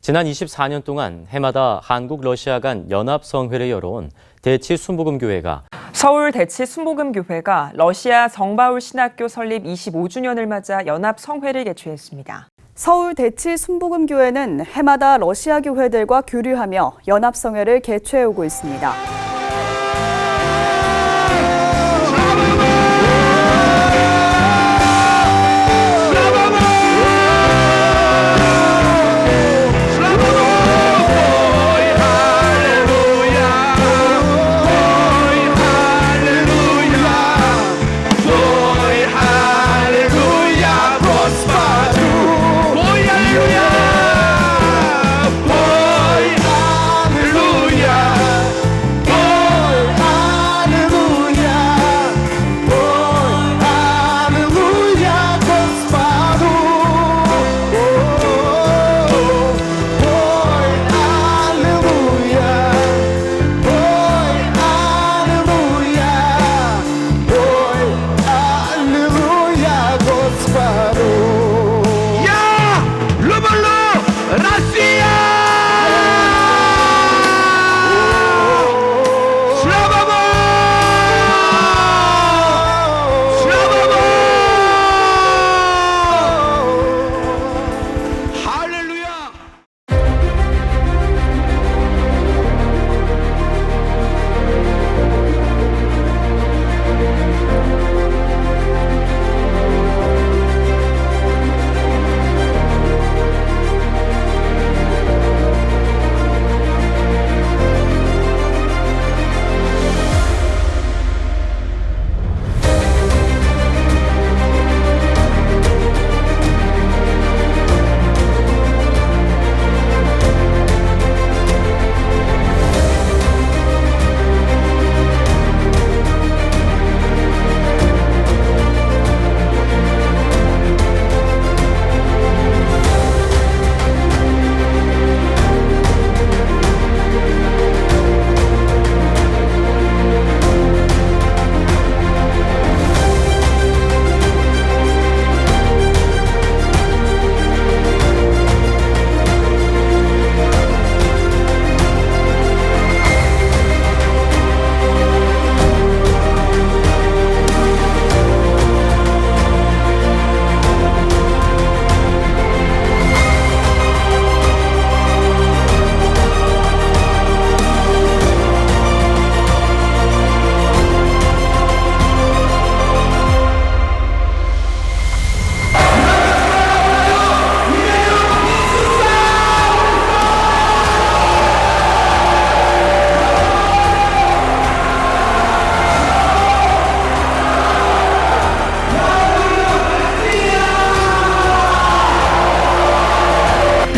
지난 24년 동안 해마다 한국, 러시아 간 연합성회를 열어온 대치순복음교회가 서울 대치순복음교회가 러시아 성바울 신학교 설립 25주년을 맞아 연합성회를 개최했습니다. 서울 대치순복음교회는 해마다 러시아 교회들과 교류하며 연합성회를 개최해오고 있습니다.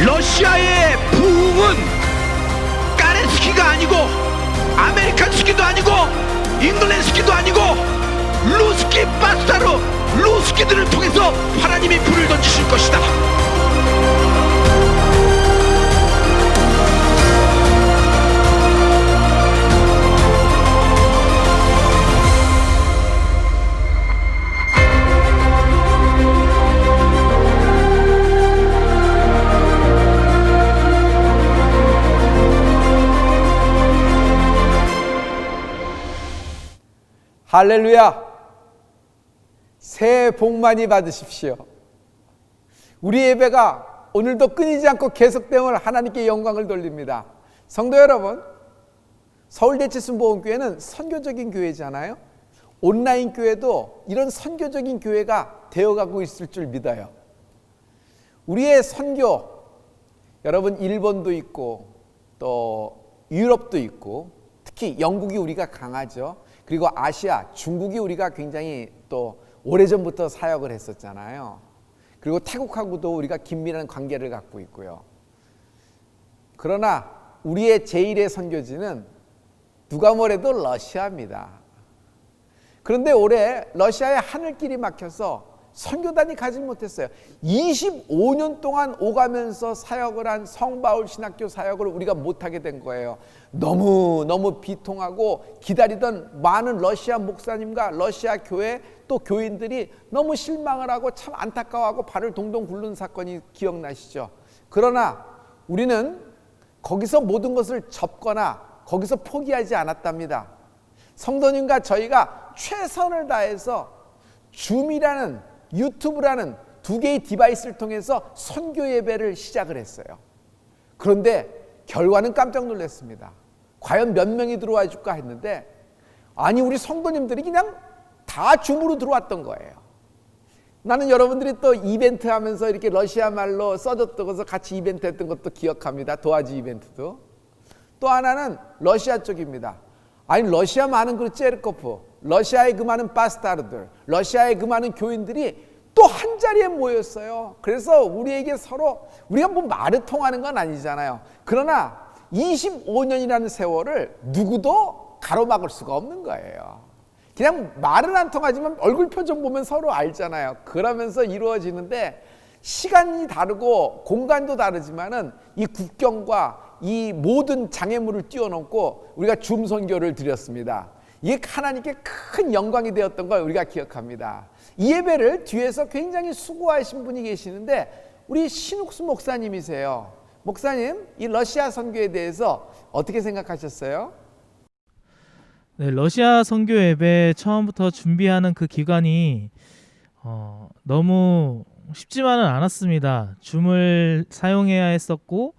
러시아의 부흥은 까레스키가 아니고 아메리칸 스키도 아니고 잉글랜드 스키도 아니고 루스키 바스타로 루스키들을 통해서 하나님이 불을 던지실 것이다. 할렐루야! 새해 복 많이 받으십시오. 우리 예배가 오늘도 끊이지 않고 계속됨을 하나님께 영광을 돌립니다. 성도 여러분, 서울대치순복음교회는 선교적인 교회잖아요. 온라인 교회도 이런 선교적인 교회가 되어가고 있을 줄 믿어요. 우리의 선교, 여러분 일본도 있고 또 유럽도 있고 특히 영국이 우리가 강하죠. 그리고 아시아, 중국이 우리가 굉장히 또 오래전부터 사역을 했었잖아요. 그리고 태국하고도 우리가 긴밀한 관계를 갖고 있고요. 그러나 우리의 제1의 선교지는 누가 뭐래도 러시아입니다. 그런데 올해 러시아의 하늘길이 막혀서 선교단이 가지 못했어요. 25년 동안 오가면서 사역을 한 성바울 신학교 사역을 우리가 못하게 된 거예요. 너무 비통하고 기다리던 많은 러시아 목사님과 러시아 교회 또 교인들이 너무 실망을 하고 참 안타까워하고 발을 동동 굴른 사건이 기억나시죠? 그러나 우리는 거기서 모든 것을 접거나 거기서 포기하지 않았답니다. 성도님과 저희가 최선을 다해서 줌이라는 유튜브라는 두 개의 디바이스를 통해서 선교 예배를 시작을 했어요. 그런데 결과는 깜짝 놀랐습니다. 과연 몇 명이 들어와 줄까 했는데 아니 우리 성도님들이 그냥 다 줌으로 들어왔던 거예요. 나는 여러분들이 또 이벤트 하면서 이렇게 러시아 말로 써줬던 것을 같이 이벤트 했던 것도 기억합니다. 도화지 이벤트도. 또 하나는 러시아 쪽입니다. 아니 러시아 많은 그 체르코프, 러시아의 그 많은 바스타르들, 러시아의 그 많은 교인들이 또 한 자리에 모였어요. 그래서 우리에게 서로 우리가 뭐 말을 통하는 건 아니잖아요. 그러나 25년이라는 세월을 누구도 가로막을 수가 없는 거예요. 그냥 말은 안 통하지만 얼굴 표정 보면 서로 알잖아요. 그러면서 이루어지는데 시간이 다르고 공간도 다르지만은 이 국경과 이 모든 장애물을 뛰어넘고 우리가 줌 선교를 드렸습니다. 이게 하나님께 큰 영광이 되었던 걸 우리가 기억합니다. 이 예배를 뒤에서 굉장히 수고하신 분이 계시는데 우리 신욱수 목사님이세요. 목사님, 이 러시아 선교에 대해서 어떻게 생각하셨어요? 네, 러시아 선교 예배 처음부터 준비하는 그 기간이 너무 쉽지만은 않았습니다. 줌을 사용해야 했었고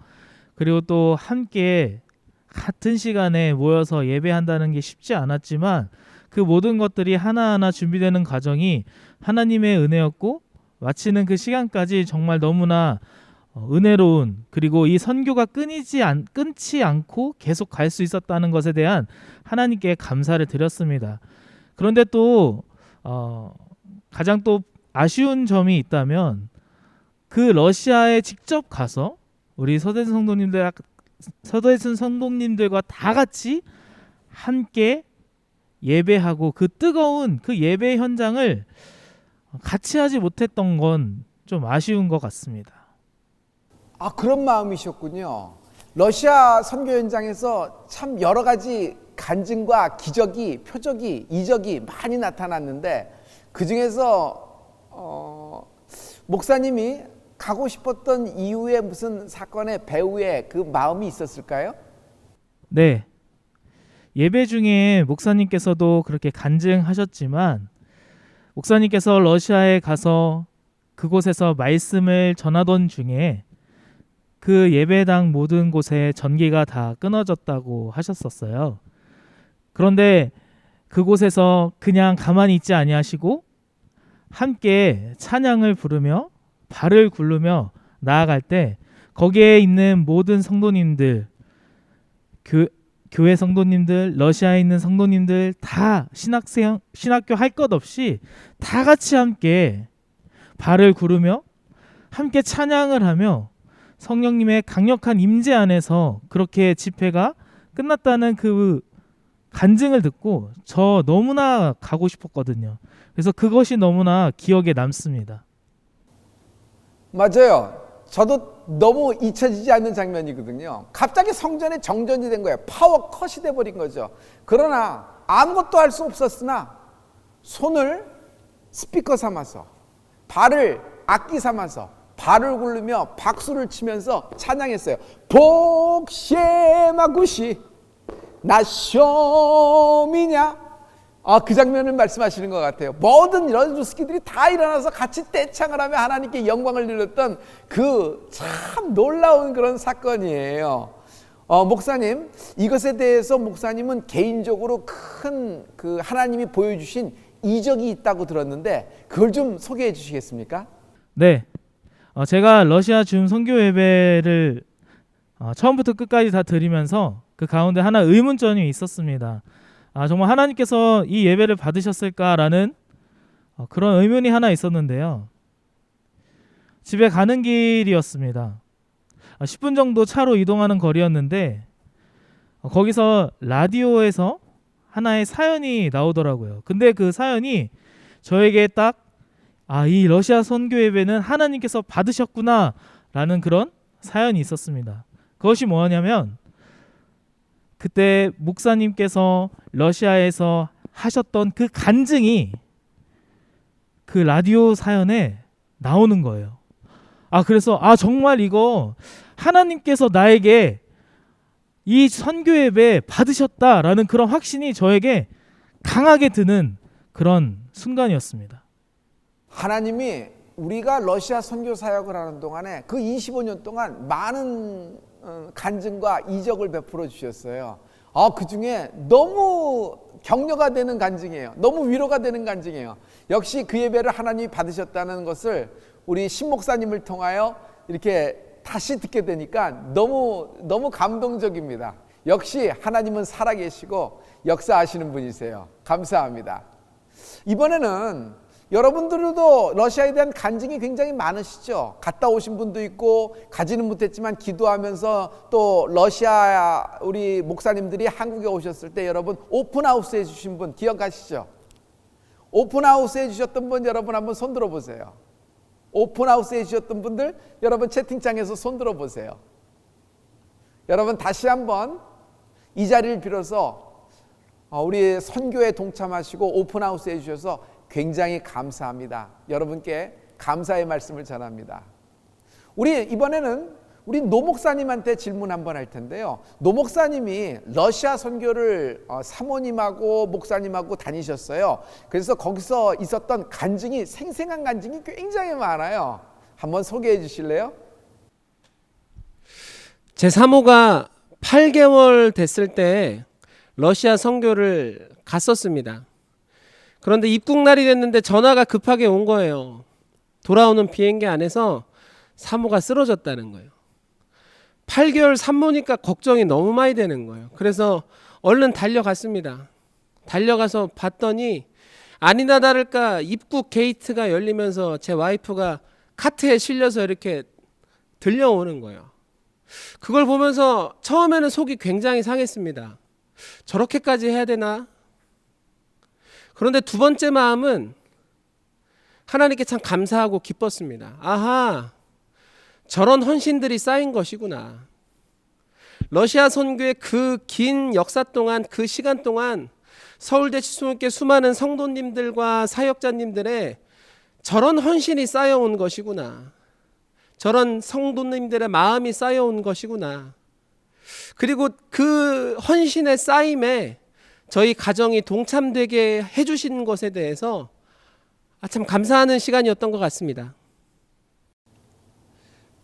그리고 또 함께 같은 시간에 모여서 예배한다는 게 쉽지 않았지만 그 모든 것들이 하나하나 준비되는 과정이 하나님의 은혜였고 마치는 그 시간까지 정말 너무나 은혜로운 그리고 이 선교가 끊지 않고 계속 갈 수 있었다는 것에 대한 하나님께 감사를 드렸습니다. 그런데 또 가장 또 아쉬운 점이 있다면 그 러시아에 직접 가서 우리 서대순 성도님들과 다 같이 함께 예배하고 그 뜨거운 그 예배 현장을 같이 하지 못했던 건 좀 아쉬운 것 같습니다. 아, 그런 마음이셨군요. 러시아 선교 현장에서 참 여러 가지 간증과 기적이, 표적이, 이적이 많이 나타났는데 그 중에서 목사님이 가고 싶었던 이유의 무슨 사건의 배후에 그 마음이 있었을까요? 네. 예배 중에 목사님께서도 그렇게 간증하셨지만 목사님께서 러시아에 가서 그곳에서 말씀을 전하던 중에 그 예배당 모든 곳에 전기가 다 끊어졌다고 하셨었어요. 그런데 그곳에서 그냥 가만히 있지 아니하시고 함께 찬양을 부르며 발을 굴르며 나아갈 때 거기에 있는 모든 성도님들, 교회 성도님들, 러시아에 있는 성도님들 다 신학교 할 것 없이 다 같이 함께 발을 구르며 함께 찬양을 하며 성령님의 강력한 임재 안에서 그렇게 집회가 끝났다는 그 간증을 듣고 저 너무나 가고 싶었거든요. 그래서 그것이 너무나 기억에 남습니다. 맞아요. 저도 너무 잊혀지지 않는 장면이거든요. 갑자기 성전에 정전이 된 거예요. 파워 컷이 돼버린 거죠. 그러나 아무것도 할 수 없었으나 손을 스피커 삼아서 발을 악기 삼아서 발을 굴르며 박수를 치면서 찬양했어요. 복셰마구시 나쇼미냐. 그 장면을 말씀하시는 것 같아요. 모든 이런 루스키들이 다 일어나서 같이 떼창을 하며 하나님께 영광을 드렸던 그 참 놀라운 그런 사건이에요. 목사님, 이것에 대해서 목사님은 개인적으로 큰 그 하나님이 보여주신 이적이 있다고 들었는데 그걸 좀 소개해 주시겠습니까? 네, 제가 러시아 줌 선교 예배를 처음부터 끝까지 다 드리면서 그 가운데 하나 의문점이 있었습니다. 정말 하나님께서 이 예배를 받으셨을까라는 그런 의문이 하나 있었는데요. 집에 가는 길이었습니다. 10분 정도 차로 이동하는 거리였는데 거기서 라디오에서 하나의 사연이 나오더라고요. 근데 그 사연이 저에게 딱 이 러시아 선교 예배는 하나님께서 받으셨구나 라는 그런 사연이 있었습니다. 그것이 뭐냐면 그때 목사님께서 러시아에서 하셨던 그 간증이 그 라디오 사연에 나오는 거예요. 그래서 정말 이거 하나님께서 나에게 이 선교 예배 받으셨다라는 그런 확신이 저에게 강하게 드는 그런 순간이었습니다. 하나님이 우리가 러시아 선교 사역을 하는 동안에 그 25년 동안 많은 간증과 이적을 베풀어 주셨어요. 그 중에 너무 격려가 되는 간증이에요. 너무 위로가 되는 간증이에요. 역시 그 예배를 하나님이 받으셨다는 것을 우리 신 목사님을 통하여 이렇게 다시 듣게 되니까 너무 감동적입니다. 역시 하나님은 살아계시고 역사하시는 분이세요. 감사합니다. 이번에는 여러분들도 러시아에 대한 간증이 굉장히 많으시죠. 갔다 오신 분도 있고 가지는 못했지만 기도하면서 또 러시아 우리 목사님들이 한국에 오셨을 때 여러분 오픈하우스 해주신 분 기억하시죠? 오픈하우스 해주셨던 분 여러분 한번 손 들어보세요. 오픈하우스 해주셨던 분들 여러분 채팅창에서 손 들어보세요. 여러분 다시 한번 이 자리를 빌어서 우리 선교에 동참하시고 오픈하우스 해주셔서 굉장히 감사합니다. 여러분께 감사의 말씀을 전합니다. 우리 이번에는 우리 노 목사님한테 질문 한번 할 텐데요. 노 목사님이 러시아 선교를 사모님하고 목사님하고 다니셨어요. 그래서 거기서 있었던 간증이 생생한 간증이 굉장히 많아요. 한번 소개해 주실래요? 제 사모가 8개월 됐을 때 러시아 선교를 갔었습니다. 그런데 입국 날이 됐는데 전화가 급하게 온 거예요. 돌아오는 비행기 안에서 사모가 쓰러졌다는 거예요. 8개월 산모니까 걱정이 너무 많이 되는 거예요. 그래서 얼른 달려갔습니다. 달려가서 봤더니 아니나 다를까 입국 게이트가 열리면서 제 와이프가 카트에 실려서 이렇게 들려오는 거예요. 그걸 보면서 처음에는 속이 굉장히 상했습니다. 저렇게까지 해야 되나? 그런데 두 번째 마음은 하나님께 참 감사하고 기뻤습니다. 아하, 저런 헌신들이 쌓인 것이구나. 러시아 선교의 그 긴 역사 동안, 그 시간 동안 서울대 치수교회 수많은 성도님들과 사역자님들의 저런 헌신이 쌓여온 것이구나. 저런 성도님들의 마음이 쌓여온 것이구나. 그리고 그 헌신의 쌓임에 저희 가정이 동참되게 해주신 것에 대해서 참 감사하는 시간이었던 것 같습니다.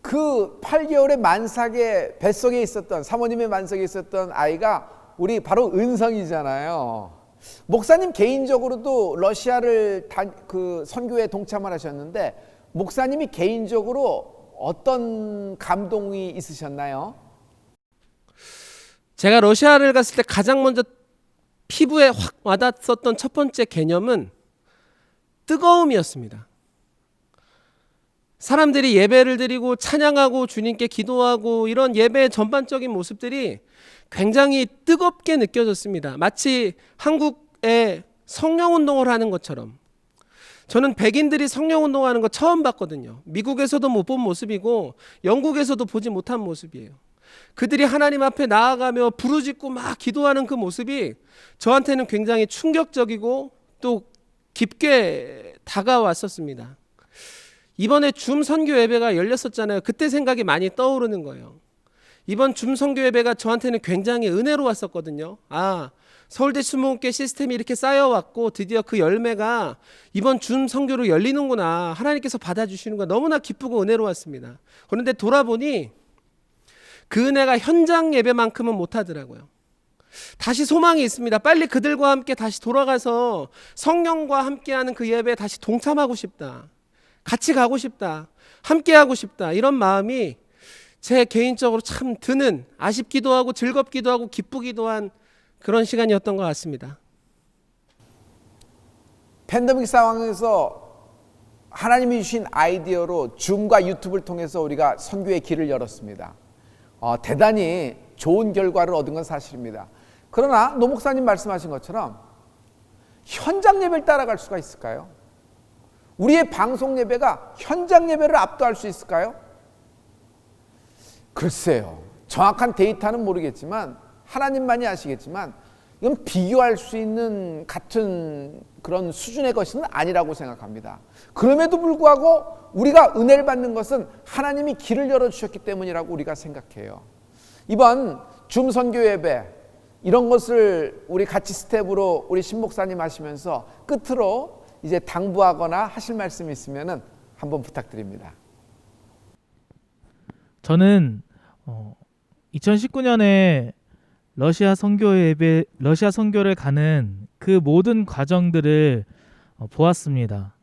그 8개월의 만삭의 뱃속에 있었던 사모님의 만삭에 있었던 아이가 우리 바로 은성이잖아요. 목사님 개인적으로도 러시아를 그 선교에 동참을 하셨는데 목사님이 개인적으로 어떤 감동이 있으셨나요? 제가 러시아를 갔을 때 가장 먼저 피부에 확 와닿았었던 첫 번째 개념은 뜨거움이었습니다. 사람들이 예배를 드리고 찬양하고 주님께 기도하고 이런 예배의 전반적인 모습들이 굉장히 뜨겁게 느껴졌습니다. 마치 한국에 성령운동을 하는 것처럼. 저는 백인들이 성령운동하는 거 처음 봤거든요. 미국에서도 못 본 모습이고 영국에서도 보지 못한 모습이에요. 그들이 하나님 앞에 나아가며 부르짖고 막 기도하는 그 모습이 저한테는 굉장히 충격적이고 또 깊게 다가왔었습니다. 이번에 줌 선교 예배가 열렸었잖아요. 그때 생각이 많이 떠오르는 거예요. 이번 줌 선교 예배가 저한테는 굉장히 은혜로웠었거든요. 서울대 수목교회 시스템이 이렇게 쌓여왔고 드디어 그 열매가 이번 줌 선교로 열리는구나. 하나님께서 받아주시는구나. 너무나 기쁘고 은혜로웠습니다. 그런데 돌아보니 그 은혜가 현장 예배만큼은 못하더라고요. 다시 소망이 있습니다. 빨리 그들과 함께 다시 돌아가서 성령과 함께하는 그 예배에 다시 동참하고 싶다. 같이 가고 싶다. 함께하고 싶다. 이런 마음이 제 개인적으로 참 드는, 아쉽기도 하고 즐겁기도 하고 기쁘기도 한 그런 시간이었던 것 같습니다. 팬데믹 상황에서 하나님이 주신 아이디어로 줌과 유튜브를 통해서 우리가 선교의 길을 열었습니다. 대단히 좋은 결과를 얻은 건 사실입니다. 그러나 노 목사님 말씀하신 것처럼 현장 예배를 따라갈 수가 있을까요? 우리의 방송 예배가 현장 예배를 압도할 수 있을까요? 글쎄요. 정확한 데이터는 모르겠지만 하나님만이 아시겠지만 이건 비교할 수 있는 같은 그런 수준의 것은 아니라고 생각합니다. 그럼에도 불구하고 우리가 은혜를 받는 것은 하나님이 길을 열어주셨기 때문이라고 우리가 생각해요. 이번 줌 선교 예배 이런 것을 우리 같이 스텝으로 우리 신목사님 하시면서 끝으로 이제 당부하거나 하실 말씀이 있으면 한번 부탁드립니다. 저는 2019년에 러시아 선교를 가는 그 모든 과정들을 보았습니다.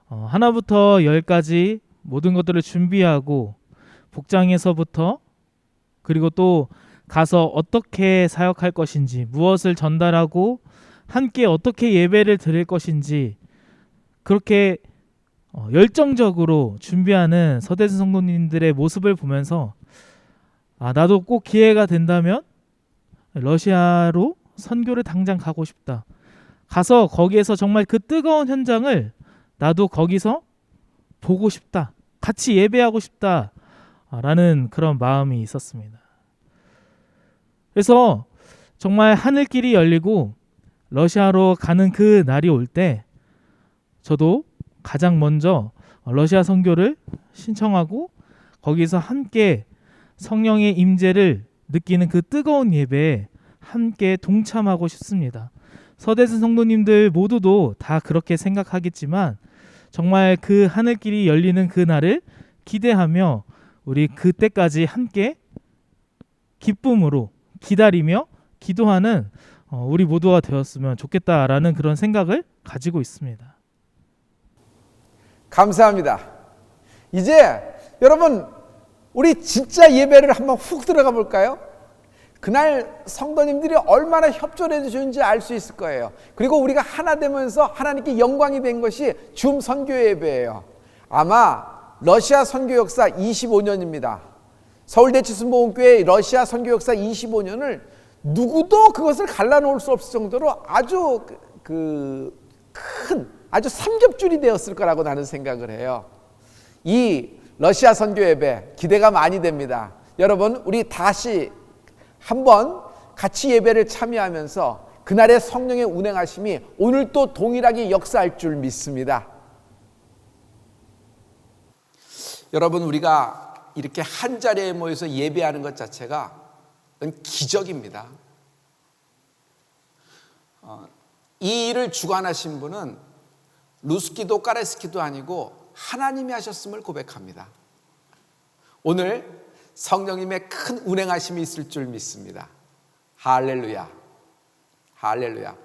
하나부터 10까지 모든 것들을 준비하고 복장에서부터 그리고 또 가서 어떻게 사역할 것인지, 무엇을 전달하고 함께 어떻게 예배를 드릴 것인지 그렇게 열정적으로 준비하는 서대순 성도님들의 모습을 보면서 나도 꼭 기회가 된다면 러시아로 선교를 당장 가고 싶다. 가서 거기에서 정말 그 뜨거운 현장을 나도 거기서 보고 싶다. 같이 예배하고 싶다. 라는 그런 마음이 있었습니다. 그래서 정말 하늘길이 열리고 러시아로 가는 그 날이 올 때 저도 가장 먼저 러시아 선교를 신청하고 거기서 함께 성령의 임재를 느끼는 그 뜨거운 예배에 함께 동참하고 싶습니다. 서대순 성도님들 모두도 다 그렇게 생각하겠지만 정말 그 하늘길이 열리는 그 날을 기대하며 우리 그때까지 함께 기쁨으로 기다리며 기도하는 우리 모두가 되었으면 좋겠다라는 그런 생각을 가지고 있습니다. 감사합니다. 이제 여러분 우리 진짜 예배를 한번 훅 들어가 볼까요? 그날 성도님들이 얼마나 협조를 해주는지 알 수 있을 거예요. 그리고 우리가 하나 되면서 하나님께 영광이 된 것이 줌 선교 예배예요. 아마 러시아 선교 역사 25년입니다. 서울대치순복음교회 러시아 선교 역사 25년을 누구도 그것을 갈라놓을 수 없을 정도로 아주 큰 아주 삼겹줄이 되었을 거라고 나는 생각을 해요. 이 러시아 선교 예배 기대가 많이 됩니다. 여러분 우리 다시 한번 같이 예배를 참여하면서 그날의 성령의 운행하심이 오늘 또 동일하게 역사할 줄 믿습니다. 여러분 우리가 이렇게 한 자리에 모여서 예배하는 것 자체가 기적입니다. 이 일을 주관하신 분은 루스키도 까레스키도 아니고 하나님이 하셨음을 고백합니다. 오늘 성령님의 큰 운행하심이 있을 줄 믿습니다. 할렐루야, 할렐루야.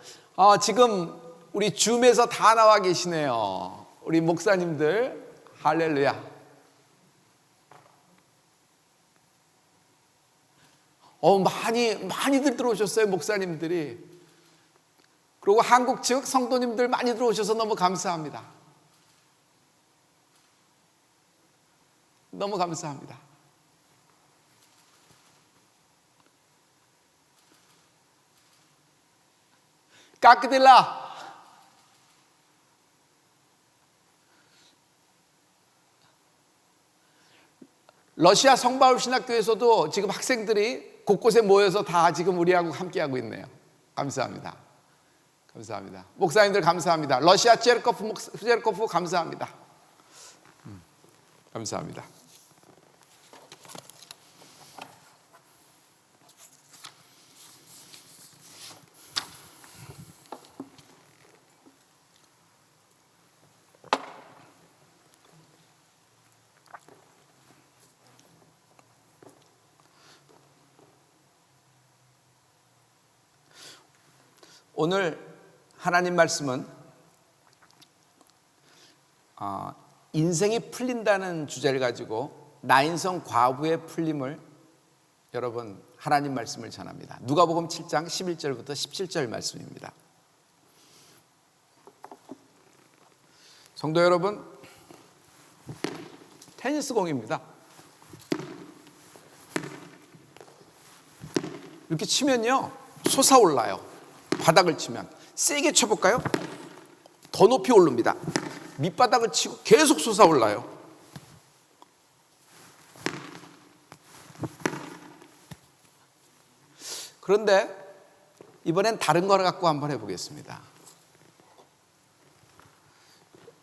지금 우리 줌에서 다 나와 계시네요. 우리 목사님들 할렐루야. 많이들 들어오셨어요, 목사님들이. 그리고 한국 측 성도님들 많이 들어오셔서 너무 감사합니다. 너무 감사합니다. 까끄딜라. 러시아 성바울 신학교에서도 지금 학생들이 곳곳에 모여서 다 지금 우리하고 함께하고 있네요. 감사합니다. 감사합니다. 목사님들 감사합니다. 러시아 체르코프 감사합니다. 감사합니다. 오늘 하나님 말씀은 인생이 풀린다는 주제를 가지고 나인성 과부의 풀림을 여러분 하나님 말씀을 전합니다. 누가복음 7장 11절부터 17절 말씀입니다. 성도 여러분, 테니스 공입니다. 이렇게 치면요 솟아올라요. 바닥을 치면 세게 쳐볼까요? 더 높이 오릅니다. 밑바닥을 치고 계속 솟아올라요. 그런데 이번엔 다른 걸 갖고 한번 해보겠습니다.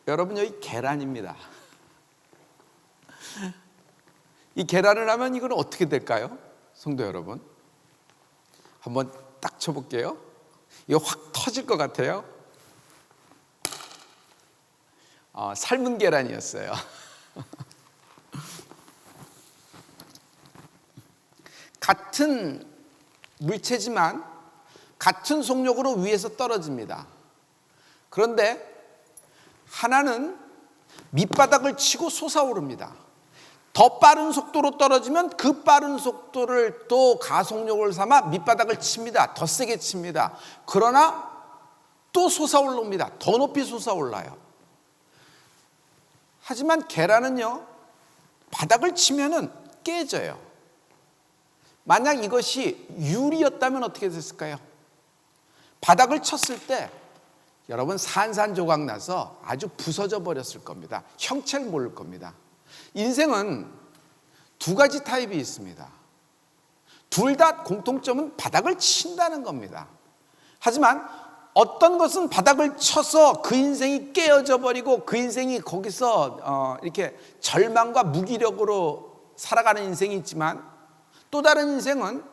여러분, 여기 계란입니다. 이 계란을 하면 이건 어떻게 될까요? 성도 여러분, 한번 딱 쳐볼게요. 이거 확 터질 것 같아요. 삶은 계란이었어요. 같은 물체지만 같은 속력으로 위에서 떨어집니다. 그런데 하나는 밑바닥을 치고 솟아오릅니다. 더 빠른 속도로 떨어지면 그 빠른 속도를 또 가속력을 삼아 밑바닥을 칩니다. 더 세게 칩니다. 그러나 또 솟아올라옵니다. 더 높이 솟아올라요. 하지만 계란은요, 바닥을 치면은 깨져요. 만약 이것이 유리였다면 어떻게 됐을까요? 바닥을 쳤을 때 여러분 산산조각 나서 아주 부서져 버렸을 겁니다. 형체를 모를 겁니다. 인생은 두 가지 타입이 있습니다. 둘 다 공통점은 바닥을 친다는 겁니다. 하지만 어떤 것은 바닥을 쳐서 그 인생이 깨어져 버리고 그 인생이 거기서 이렇게 절망과 무기력으로 살아가는 인생이 있지만, 또 다른 인생은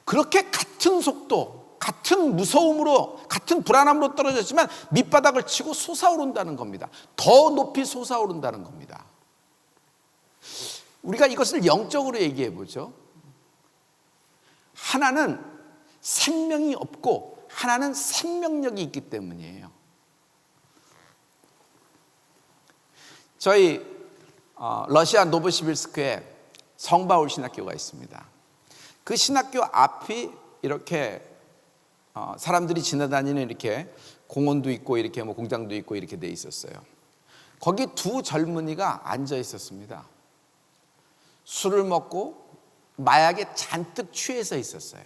그렇게 같은 속도, 같은 무서움으로, 같은 불안함으로 떨어졌지만 밑바닥을 치고 솟아오른다는 겁니다. 더 높이 솟아오른다는 겁니다. 우리가 이것을 영적으로 얘기해 보죠. 하나는 생명이 없고 하나는 생명력이 있기 때문이에요. 저희 러시아 노보시빌스크에 성바울 신학교가 있습니다. 그 신학교 앞이 이렇게 사람들이 지나다니는 이렇게 공원도 있고 이렇게 뭐 공장도 있고 이렇게 돼 있었어요. 거기 두 젊은이가 앉아 있었습니다. 술을 먹고 마약에 잔뜩 취해서 있었어요.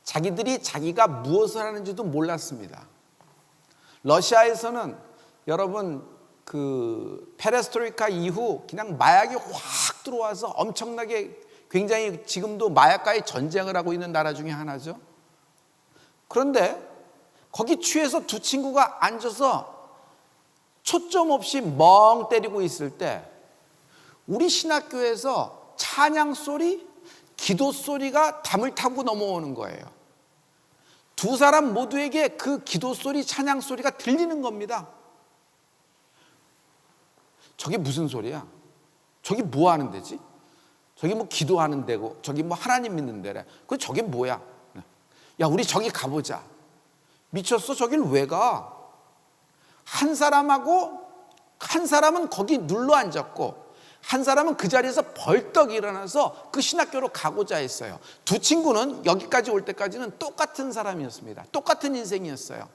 자기들이 자기가 무엇을 하는지도 몰랐습니다. 러시아에서는 여러분 그 페레스트로이카 이후 그냥 마약이 확 들어와서 엄청나게 굉장히 지금도 마약과의 전쟁을 하고 있는 나라 중에 하나죠. 그런데 거기 취해서 두 친구가 앉아서 초점 없이 멍 때리고 있을 때 우리 신학교에서 찬양 소리, 기도 소리가 담을 타고 넘어오는 거예요. 두 사람 모두에게 그 기도 소리, 찬양 소리가 들리는 겁니다. 저게 무슨 소리야? 저기 뭐 하는 데지? 저기 뭐 기도하는 데고 저기 뭐 하나님 믿는 데래. 그 저게 뭐야? 야, 우리 저기 가보자. 미쳤어? 저길 왜 가? 한 사람하고 한 사람은 거기 눌러 앉았고 한 사람은 그 자리에서 벌떡 일어나서 그 신학교로 가고자 했어요. 두 친구는 여기까지 올 때까지는 똑같은 사람이었습니다. 똑같은 인생이었어요.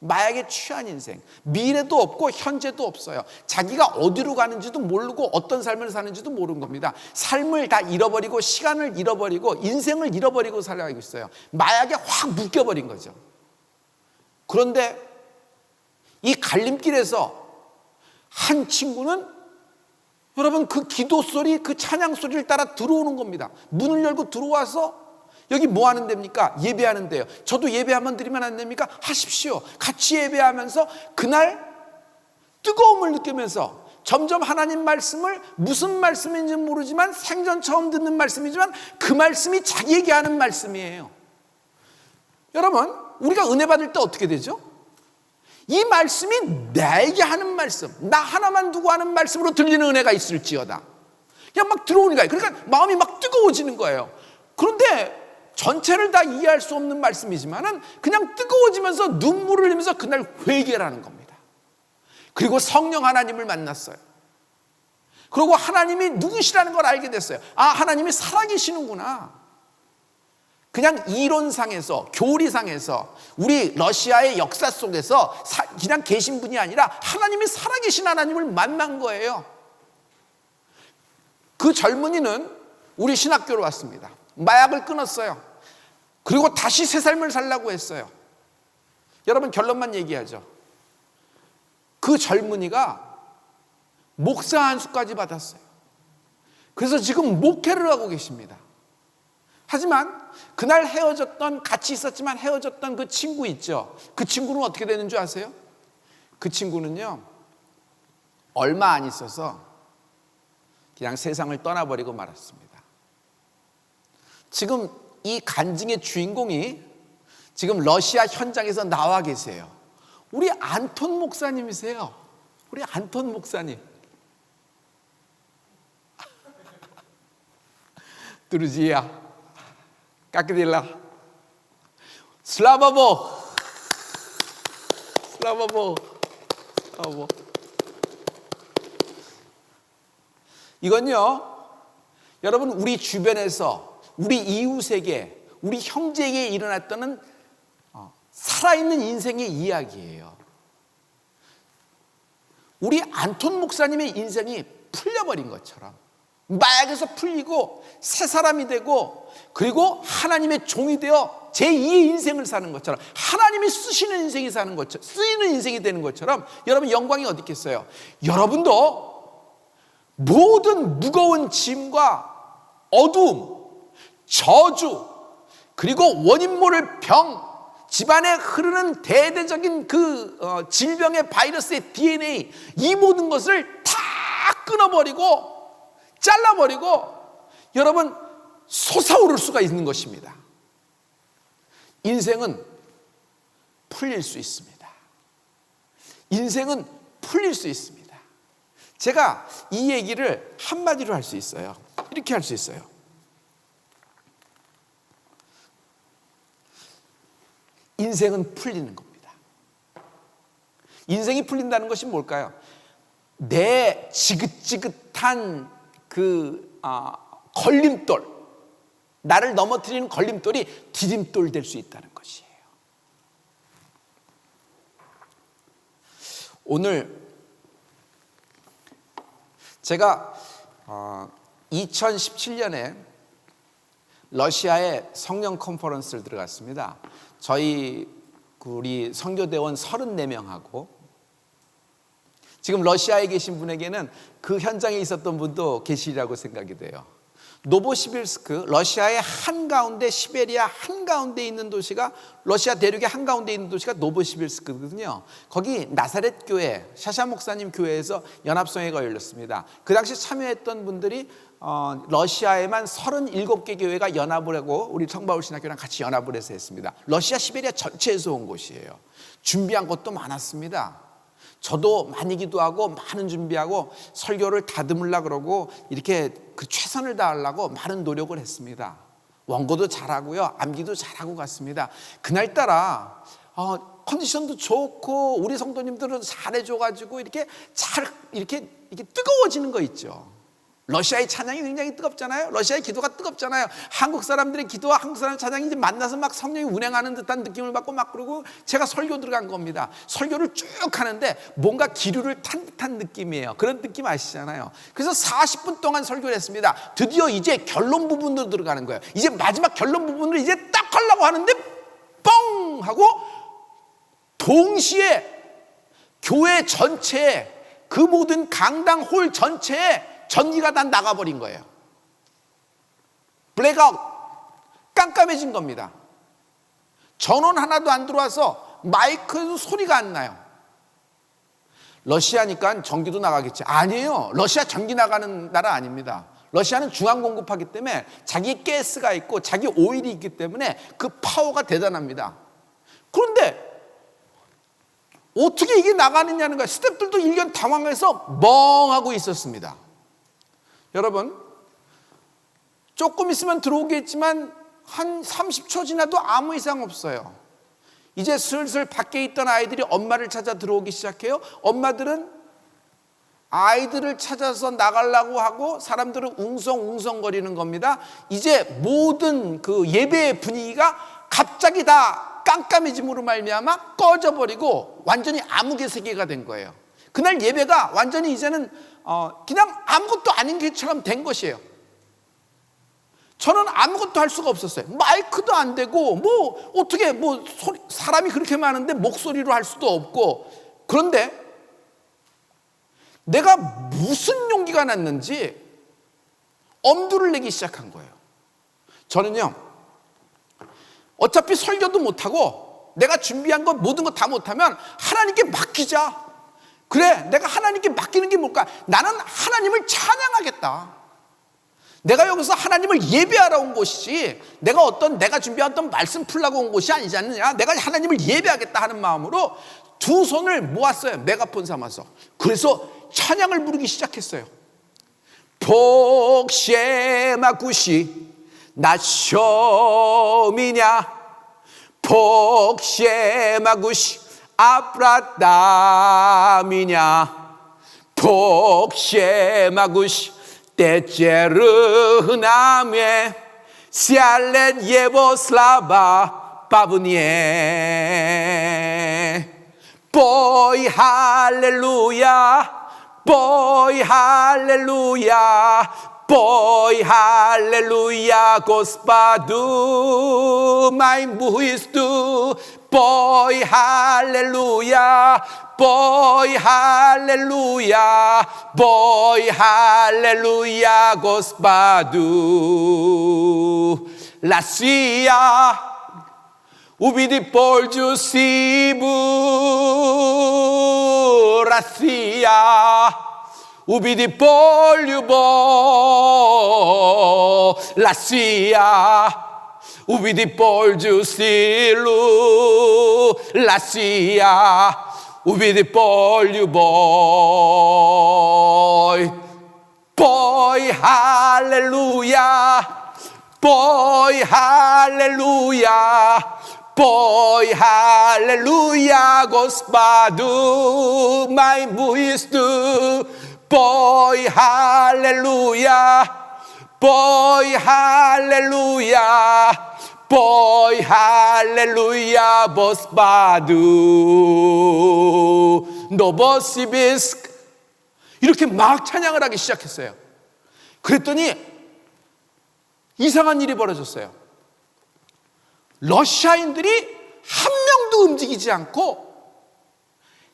마약에 취한 인생. 미래도 없고 현재도 없어요. 자기가 어디로 가는지도 모르고 어떤 삶을 사는지도 모르는 겁니다. 삶을 다 잃어버리고 시간을 잃어버리고 인생을 잃어버리고 살아가고 있어요. 마약에 확 묶여버린 거죠. 그런데 이 갈림길에서 한 친구는 여러분 그 기도 소리, 그 찬양 소리를 따라 들어오는 겁니다. 문을 열고 들어와서 여기 뭐 하는 데입니까? 예배하는 데요. 저도 예배 한번 드리면 안 됩니까? 하십시오. 같이 예배하면서 그날 뜨거움을 느끼면서 점점 하나님 말씀을 무슨 말씀인지 모르지만 생전 처음 듣는 말씀이지만 그 말씀이 자기에게 하는 말씀이에요. 여러분, 우리가 은혜 받을 때 어떻게 되죠? 이 말씀이 나에게 하는 말씀, 나 하나만 두고 하는 말씀으로 들리는 은혜가 있을지어다. 그냥 막 들어오는 거예요. 그러니까 마음이 막 뜨거워지는 거예요. 그런데 전체를 다 이해할 수 없는 말씀이지만은 그냥 뜨거워지면서 눈물을 흘리면서 그날 회개를 하는 겁니다. 그리고 성령 하나님을 만났어요. 그리고 하나님이 누구시라는 걸 알게 됐어요. 아, 하나님이 살아계시는구나. 그냥 이론상에서, 교리상에서, 우리 러시아의 역사 속에서 그냥 계신 분이 아니라 하나님이 살아계신 하나님을 만난 거예요. 그 젊은이는 우리 신학교로 왔습니다. 마약을 끊었어요. 그리고 다시 새 삶을 살려고 했어요. 여러분, 결론만 얘기하죠. 그 젊은이가 목사 한 수까지 받았어요. 그래서 지금 목회를 하고 계십니다. 하지만 그날 헤어졌던, 같이 있었지만 헤어졌던 그 친구 있죠. 그 친구는 어떻게 되는 줄 아세요? 그 친구는요, 얼마 안 있어서 그냥 세상을 떠나버리고 말았습니다. 지금 이 간증의 주인공이 지금 러시아 현장에서 나와 계세요. 우리 안톤 목사님이세요. 우리 안톤 목사님. 드루지야, 까끼딜라, 슬라바보, 슬라바보, 슬라바보. 이건요, 여러분, 우리 주변에서, 우리 이웃에게, 우리 형제에게 일어났던 살아있는 인생의 이야기예요. 우리 안톤 목사님의 인생이 풀려버린 것처럼, 마약에서 풀리고 새 사람이 되고, 그리고 하나님의 종이 되어 제2의 인생을 사는 것처럼, 하나님이 쓰시는 인생이 사는 것처럼, 쓰이는 인생이 되는 것처럼, 여러분 영광이 어디 있겠어요? 여러분도 모든 무거운 짐과 어두움, 저주, 그리고 원인 모를 병, 집안에 흐르는 대대적인 그 질병의 바이러스의 DNA, 이 모든 것을 다 끊어버리고 잘라버리고 여러분 솟아오를 수가 있는 것입니다. 인생은 풀릴 수 있습니다. 인생은 풀릴 수 있습니다. 제가 이 얘기를 한마디로 할 수 있어요. 이렇게 할 수 있어요. 인생은 풀리는 겁니다. 인생이 풀린다는 것이 뭘까요? 내 지긋지긋한 그 걸림돌, 나를 넘어뜨리는 걸림돌이 디딤돌 될 수 있다는 것이에요. 오늘 제가 2017년에 러시아에 성령 컨퍼런스를 들어갔습니다. 저희 우리 선교대원 34명하고, 지금 러시아에 계신 분에게는 그 현장에 있었던 분도 계시리라고 생각이 돼요. 노보시빌스크, 러시아의 한가운데, 시베리아 한가운데 있는 도시가, 러시아 대륙의 한가운데 있는 도시가 노보시빌스크거든요. 거기 나사렛 교회, 샤샤 목사님 교회에서 연합성회가 열렸습니다. 그 당시 참여했던 분들이 러시아에만 37개 교회가 연합을 하고 우리 성바울 신학교랑 같이 연합을 해서 했습니다. 러시아 시베리아 전체에서 온 곳이에요. 준비한 것도 많았습니다. 저도 많이 기도하고 많은 준비하고 설교를 다듬으려고 그러고 이렇게 그 최선을 다하려고 많은 노력을 했습니다. 원고도 잘하고요, 암기도 잘하고 갔습니다. 그날따라 컨디션도 좋고 우리 성도님들은 잘해줘가지고 이렇게 뜨거워지는 거 있죠. 러시아의 찬양이 굉장히 뜨겁잖아요. 러시아의 기도가 뜨겁잖아요. 한국 사람들의 기도와 한국 사람의 찬양이 이제 만나서 막 성령이 운행하는 듯한 느낌을 받고 막 그러고, 제가 설교 들어간 겁니다. 설교를 쭉 하는데 뭔가 기류를 탄 듯한 느낌이에요. 그런 느낌 아시잖아요. 그래서 40분 동안 설교를 했습니다. 드디어 이제 결론 부분으로 들어가는 거예요. 이제 마지막 결론 부분을 이제 딱 하려고 하는데 뻥 하고 동시에 교회 전체에, 그 모든 강당 홀 전체에 전기가 다 나가버린 거예요. 블랙아웃, 깜깜해진 겁니다. 전원 하나도 안 들어와서 마이크에도 소리가 안 나요. 러시아니까 전기도 나가겠지. 아니에요. 러시아 전기 나가는 나라 아닙니다. 러시아는 중앙 공급하기 때문에 자기 가스가 있고 자기 오일이 있기 때문에 그 파워가 대단합니다. 그런데 어떻게 이게 나가느냐는 거예요. 스태프들도 일견 당황해서 멍하고 있었습니다. 여러분, 조금 있으면 들어오겠지만 한 30초 지나도 아무 이상 없어요. 이제 슬슬 밖에 있던 아이들이 엄마를 찾아 들어오기 시작해요. 엄마들은 아이들을 찾아서 나가려고 하고 사람들은 웅성웅성거리는 겁니다. 이제 모든 그 예배의 분위기가 갑자기 다 깜깜해짐으로 말미암아 꺼져버리고 완전히 암흑의 세계가 된 거예요. 그날 예배가 완전히 이제는 그냥 아무것도 아닌 것처럼 된 것이에요. 저는 아무것도 할 수가 없었어요. 마이크도 안 되고 어떻게 사람이 그렇게 많은데 목소리로 할 수도 없고. 그런데 내가 무슨 용기가 났는지 엄두를 내기 시작한 거예요. 저는요, 어차피 설교도 못하고 내가 준비한 것 모든 거 다 못하면 하나님께 맡기자. 그래, 내가 하나님께 맡기는 게 뭘까? 나는 하나님을 찬양하겠다. 내가 여기서 하나님을 예배하러 온 곳이지, 내가 준비한 어떤 말씀 풀라고 온 곳이 아니지 않느냐. 내가 하나님을 예배하겠다 하는 마음으로 두 손을 모았어요. 메가폰 삼아서. 그래서 찬양을 부르기 시작했어요. 복셰마구시 나쇼미냐 복셰마구시 아브라담이냐 복셰마구시 때제르나메 시알렛 예보슬라바 바브니에 보이 할렐루야 보이 할렐루야 보이 할렐루야 고스파두 마이 무히스두 보이 할렐루야 보이 할렐루야 보이 할렐루야 고스파두 라시아 우비디 볼주시부 라시아 우비디 볼유보 라시아 우비디 볼주실루 라시아 우비디 볼유보이 보이 할렐루야 보이 할렐루야 보이 할렐루야 고스파두 마이 무히스두 보이 할렐루야 보이 할렐루야 보이 할렐루야 보스바두 노보시비스크 이렇게 막 찬양을 하기 시작했어요. 그랬더니 이상한 일이 벌어졌어요. 러시아인들이 한 명도 움직이지 않고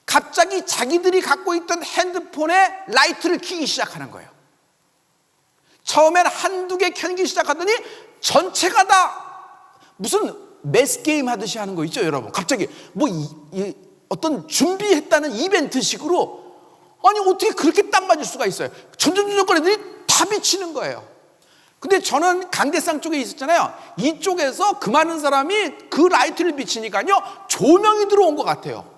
갑자기 자기들이 갖고 있던 핸드폰에 라이트를 켜기 시작하는 거예요. 처음엔 한두 개 켜기 시작하더니 전체가 다 무슨 매스게임 하듯이 하는 거 있죠, 여러분. 갑자기 뭐 어떤 준비했다는 이벤트식으로 아니 어떻게 그렇게 딱 맞을 수가 있어요. 점점거리더니 다 비치는 거예요. 근데 저는 강대상 쪽에 있었잖아요. 이쪽에서 그 많은 사람이 그 라이트를 비치니까요 조명이 들어온 것 같아요.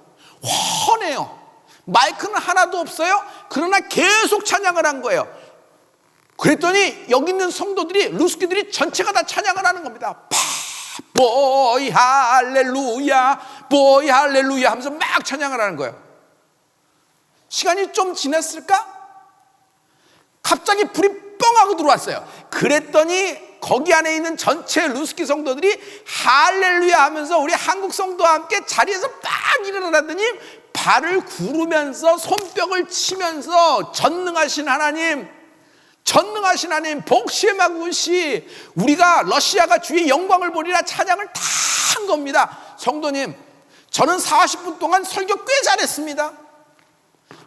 훤해요. 마이크는 하나도 없어요. 그러나 계속 찬양을 한 거예요. 그랬더니 여기 있는 성도들이 루스키들이 전체가 다 찬양을 하는 겁니다. 보이 할렐루야 보이 할렐루야 하면서 막 찬양을 하는 거예요. 시간이 좀 지났을까? 갑자기 불이 뻥 하고 들어왔어요. 그랬더니 거기 안에 있는 전체 루스키 성도들이 할렐루야 하면서 우리 한국 성도와 함께 자리에서 막 일어나더니 발을 구르면서 손뼉을 치면서 전능하신 하나님 복셰마구시 우리가 러시아가 주의 영광을 보리라 찬양을 다 한 겁니다. 성도님, 저는 40분 동안 설교 꽤 잘했습니다.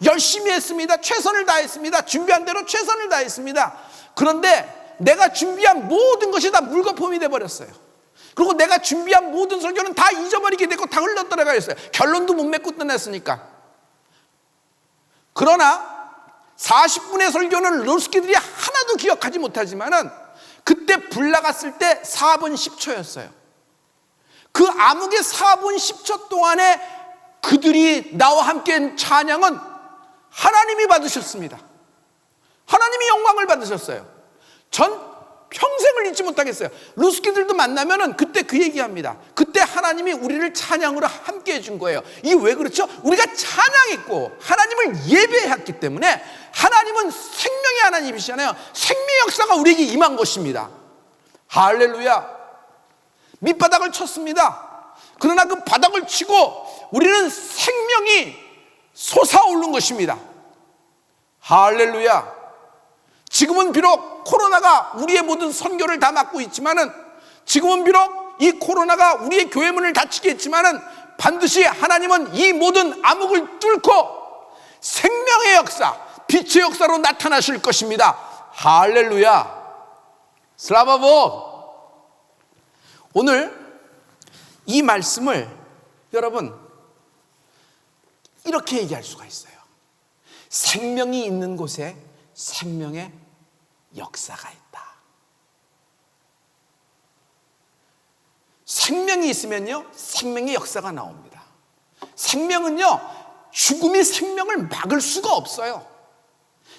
열심히 했습니다. 최선을 다했습니다. 준비한 대로 최선을 다했습니다. 그런데 내가 준비한 모든 것이 다 물거품이 돼버렸어요. 그리고 내가 준비한 모든 설교는 다 잊어버리게 됐고 다 흘러들어가 있어요. 결론도 못 맺고 끝냈으니까. 그러나 40분의 설교는 루스키들이 하나도 기억하지 못하지만은 그때 불 나갔을 때 4분 10초였어요. 그 암흑의 4분 10초 동안에 그들이 나와 함께 한 찬양은 하나님이 받으셨습니다. 하나님이 영광을 받으셨어요. 전 평생을 잊지 못하겠어요. 루스키들도 만나면은 그때 그 얘기합니다. 그때 하나님이 우리를 찬양으로 함께 해준 거예요. 이게 왜 그렇죠? 우리가 찬양했고 하나님을 예배했기 때문에 하나님은 생명의 하나님이시잖아요. 생명의 역사가 우리에게 임한 것입니다. 할렐루야. 밑바닥을 쳤습니다. 그러나 그 바닥을 치고 우리는 생명이 솟아오른 것입니다. 할렐루야. 지금은 비록 코로나가 우리의 모든 선교를 다 막고 있지만은 지금은 비록 이 코로나가 우리의 교회 문을 닫히게 했지만은 반드시 하나님은 이 모든 암흑을 뚫고 생명의 역사, 빛의 역사로 나타나실 것입니다. 할렐루야. 슬라바보. 오늘 이 말씀을 여러분 이렇게 얘기할 수가 있어요. 생명이 있는 곳에 생명의 역사가 있다. 생명이 있으면요, 생명의 역사가 나옵니다. 생명은요, 죽음이 생명을 막을 수가 없어요.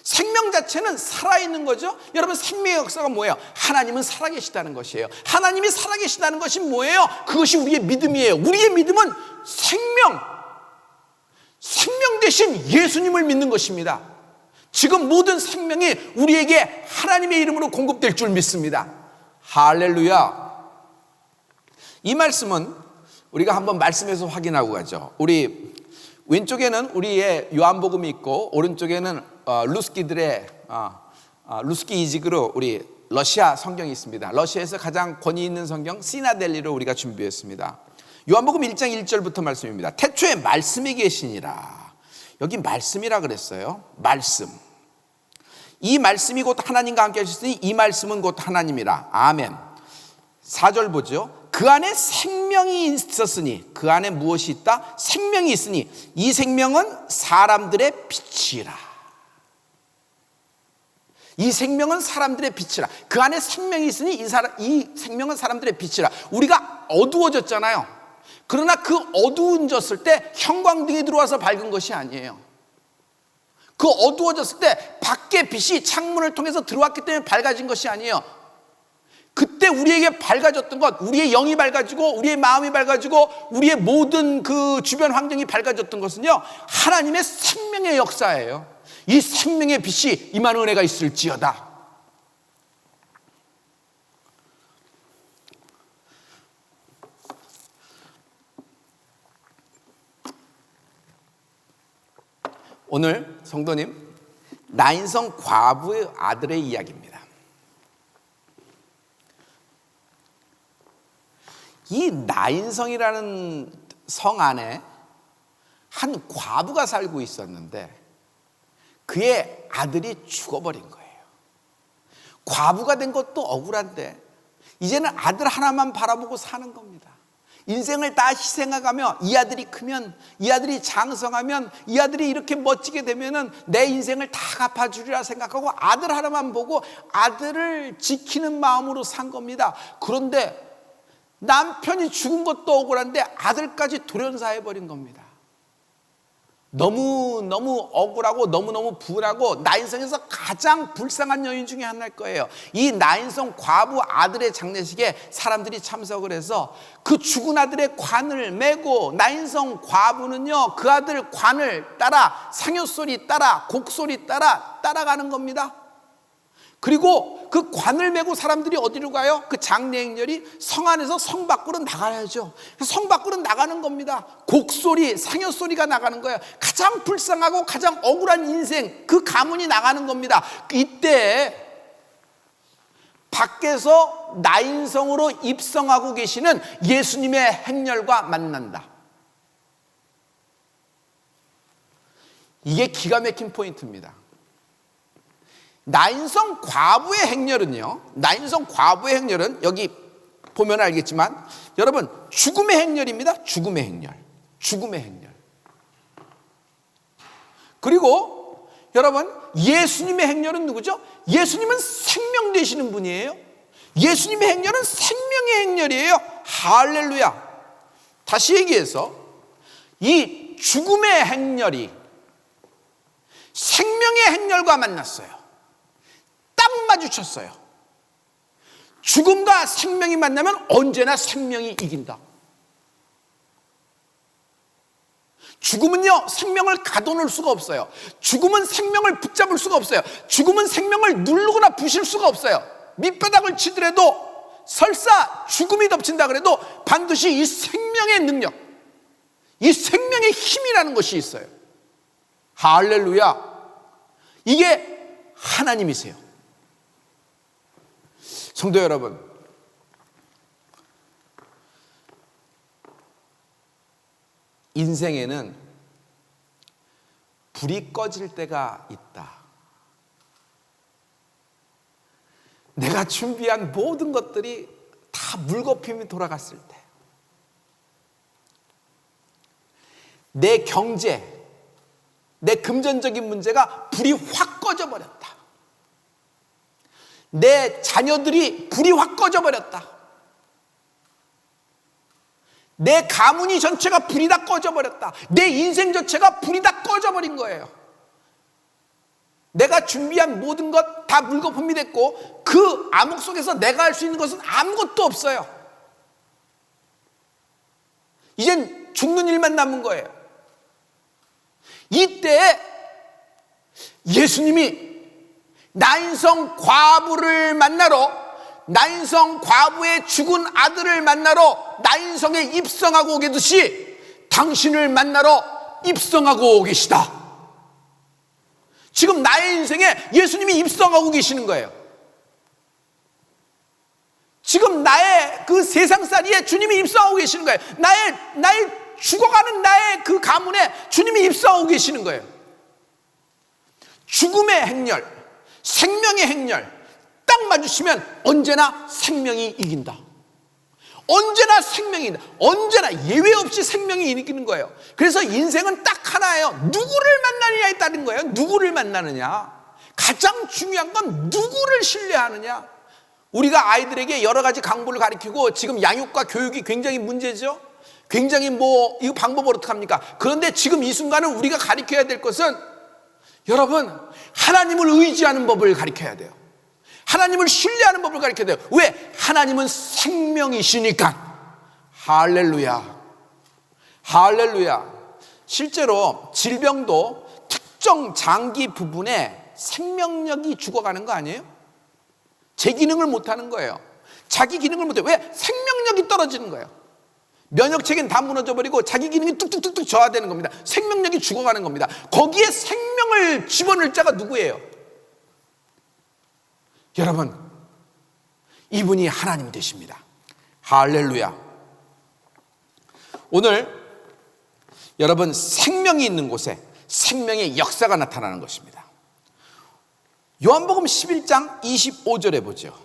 생명 자체는 살아있는 거죠. 여러분, 생명의 역사가 뭐예요? 하나님은 살아계시다는 것이에요. 하나님이 살아계시다는 것이 뭐예요? 그것이 우리의 믿음이에요. 우리의 믿음은 생명 대신 예수님을 믿는 것입니다. 지금 모든 생명이 우리에게 하나님의 이름으로 공급될 줄 믿습니다. 할렐루야. 이 말씀은 우리가 한번 말씀에서 확인하고 가죠. 우리 왼쪽에는 우리의 요한복음이 있고 오른쪽에는 루스키들의 루스키 이직으로 우리 러시아 성경이 있습니다. 러시아에서 가장 권위 있는 성경 시나델리를 우리가 준비했습니다. 요한복음 1장 1절부터 말씀입니다. 태초에 말씀이 계시니라. 여기 말씀이라 그랬어요. 말씀. 이 말씀이 곧 하나님과 함께 하셨으니 이 말씀은 곧 하나님이라. 아멘. 4절 보죠. 그 안에 생명이 있었으니, 그 안에 무엇이 있다? 생명이 있으니 이 생명은 사람들의 빛이라. 이 생명은 사람들의 빛이라. 그 안에 생명이 있으니 이 생명은 사람들의 빛이라. 우리가 어두워졌잖아요. 그러나 그 어두워졌을 때 형광등이 들어와서 밝은 것이 아니에요. 그 어두워졌을 때 밖에 빛이 창문을 통해서 들어왔기 때문에 밝아진 것이 아니에요. 그때 우리에게 밝아졌던 것, 우리의 영이 밝아지고 우리의 마음이 밝아지고 우리의 모든 그 주변 환경이 밝아졌던 것은요, 하나님의 생명의 역사예요. 이 생명의 빛이 임하는 은혜가 있을지어다. 오늘 성도님, 나인성 과부의 아들의 이야기입니다. 이 나인성이라는 성 안에 한 과부가 살고 있었는데 그의 아들이 죽어버린 거예요. 과부가 된 것도 억울한데 이제는 아들 하나만 바라보고 사는 겁니다. 인생을 다 희생해가며 이 아들이 크면, 이 아들이 장성하면, 이 아들이 이렇게 멋지게 되면은 내 인생을 다 갚아주리라 생각하고 아들 하나만 보고 아들을 지키는 마음으로 산 겁니다. 그런데 남편이 죽은 것도 억울한데 아들까지 돌연사해버린 겁니다. 너무너무 억울하고 너무너무 분하고 나인성에서 가장 불쌍한 여인 중에 하나일 거예요. 이 나인성 과부 아들의 장례식에 사람들이 참석을 해서 그 죽은 아들의 관을 메고 나인성 과부는요, 그 아들 관을 따라 상여소리 따라 곡소리 따라가는 겁니다. 그리고 그 관을 메고 사람들이 어디로 가요? 그 장례 행렬이 성 안에서 성 밖으로 나가야죠. 성 밖으로 나가는 겁니다. 곡소리, 상여소리가 나가는 거예요. 가장 불쌍하고 가장 억울한 인생, 그 가문이 나가는 겁니다. 이때 밖에서 나인성으로 입성하고 계시는 예수님의 행렬과 만난다. 이게 기가 막힌 포인트입니다. 나인성 과부의 행렬은요, 나인성 과부의 행렬은 여기 보면 알겠지만 여러분, 죽음의 행렬입니다. 죽음의 행렬. 죽음의 행렬. 그리고 여러분, 예수님의 행렬은 누구죠? 예수님은 생명 되시는 분이에요. 예수님의 행렬은 생명의 행렬이에요. 할렐루야. 다시 얘기해서 이 죽음의 행렬이 생명의 행렬과 만났어요. 딱 마주쳤어요. 죽음과 생명이 만나면 언제나 생명이 이긴다. 죽음은요, 생명을 가둬놓을 수가 없어요. 죽음은 생명을 붙잡을 수가 없어요. 죽음은 생명을 누르거나 부실 수가 없어요. 밑바닥을 치더라도 설사 죽음이 덮친다 그래도 반드시 이 생명의 능력, 이 생명의 힘이라는 것이 있어요. 할렐루야. 이게 하나님이세요. 성도 여러분, 인생에는 불이 꺼질 때가 있다. 내가 준비한 모든 것들이 다 다 물거품이 돌아갔을 때 내 경제, 내 금전적인 문제가 불이 확 꺼져버렸다. 내 자녀들이 불이 확 꺼져버렸다. 내 가문이 전체가 불이 다 꺼져버렸다. 내 인생 전체가 불이 다 꺼져버린 거예요. 내가 준비한 모든 것 다 물거품이 됐고 그 암흑 속에서 내가 할 수 있는 것은 아무것도 없어요. 이젠 죽는 일만 남은 거예요. 이때 예수님이 나인성 과부를 만나러, 나인성 과부의 죽은 아들을 만나러 나인성에 입성하고 계듯이 당신을 만나러 입성하고 계시다. 지금 나의 인생에 예수님이 입성하고 계시는 거예요. 지금 나의 그 세상살이에 주님이 입성하고 계시는 거예요. 나의 죽어가는 나의 그 가문에 주님이 입성하고 계시는 거예요. 죽음의 행렬, 생명의 행렬 딱 맞으시면 언제나 생명이 이긴다. 언제나 생명이 이긴다. 언제나 예외 없이 생명이 이기는 거예요. 그래서 인생은 딱 하나예요. 누구를 만나느냐에 따른 거예요. 누구를 만나느냐. 가장 중요한 건 누구를 신뢰하느냐. 우리가 아이들에게 여러 가지 강보를 가르치고 지금 양육과 교육이 굉장히 문제죠. 굉장히 이거 방법을 어떻게 합니까? 그런데 지금 이 순간은 우리가 가르쳐야 될 것은 여러분, 하나님을 의지하는 법을 가르쳐야 돼요. 하나님을 신뢰하는 법을 가르쳐야 돼요. 왜? 하나님은 생명이시니까. 할렐루야. 할렐루야. 실제로 질병도 특정 장기 부분에 생명력이 죽어가는 거 아니에요? 제 기능을 못하는 거예요. 자기 기능을 못해요. 왜? 생명력이 떨어지는 거예요. 면역체계는 다 무너져버리고 자기 기능이 뚝뚝뚝뚝 저하되는 겁니다. 생명력이 죽어가는 겁니다. 거기에 생명을 집어넣을 자가 누구예요? 여러분, 이분이 하나님 되십니다. 할렐루야. 오늘 여러분, 생명이 있는 곳에 생명의 역사가 나타나는 것입니다. 요한복음 11장 25절에 보죠.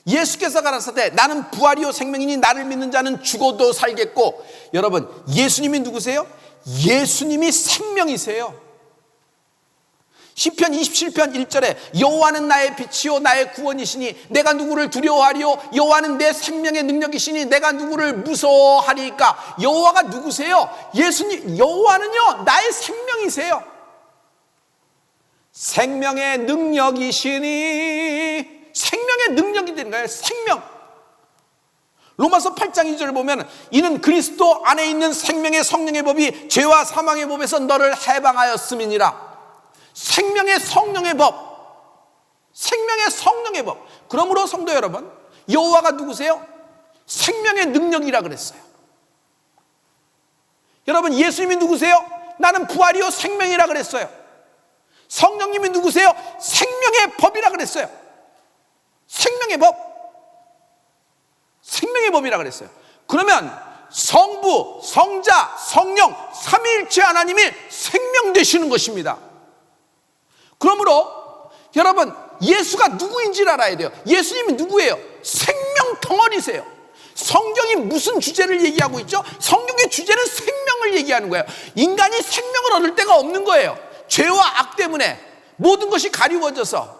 예수께서 가라사대 나는 부활이요 생명이니 나를 믿는 자는 죽어도 살겠고. 여러분, 예수님이 누구세요? 예수님이 생명이세요. 시편 27편 1절에 여호와는 나의 빛이요 나의 구원이시니 내가 누구를 두려워하리요. 여호와는 내 생명의 능력이시니 내가 누구를 무서워하리까. 여호와가 누구세요? 예수님, 여호와는요 나의 생명이세요. 생명의 능력이시니, 생명의 능력이 되는 거예요. 생명. 로마서 8장 2절을 보면 이는 그리스도 안에 있는 생명의 성령의 법이 죄와 사망의 법에서 너를 해방하였음이니라. 생명의 성령의 법, 생명의 성령의 법. 그러므로 성도 여러분, 여호와가 누구세요? 생명의 능력이라 그랬어요. 여러분, 예수님이 누구세요? 나는 부활이요 생명이라 그랬어요. 성령님이 누구세요? 생명의 법이라 그랬어요. 생명의 법, 생명의 법이라 그랬어요. 그러면 성부, 성자, 성령 삼위일체 하나님이 생명 되시는 것입니다. 그러므로 여러분, 예수가 누구인지를 알아야 돼요. 예수님이 누구예요? 생명 덩어리세요. 성경이 무슨 주제를 얘기하고 있죠? 성경의 주제는 생명을 얘기하는 거예요. 인간이 생명을 얻을 데가 없는 거예요. 죄와 악 때문에 모든 것이 가리워져서.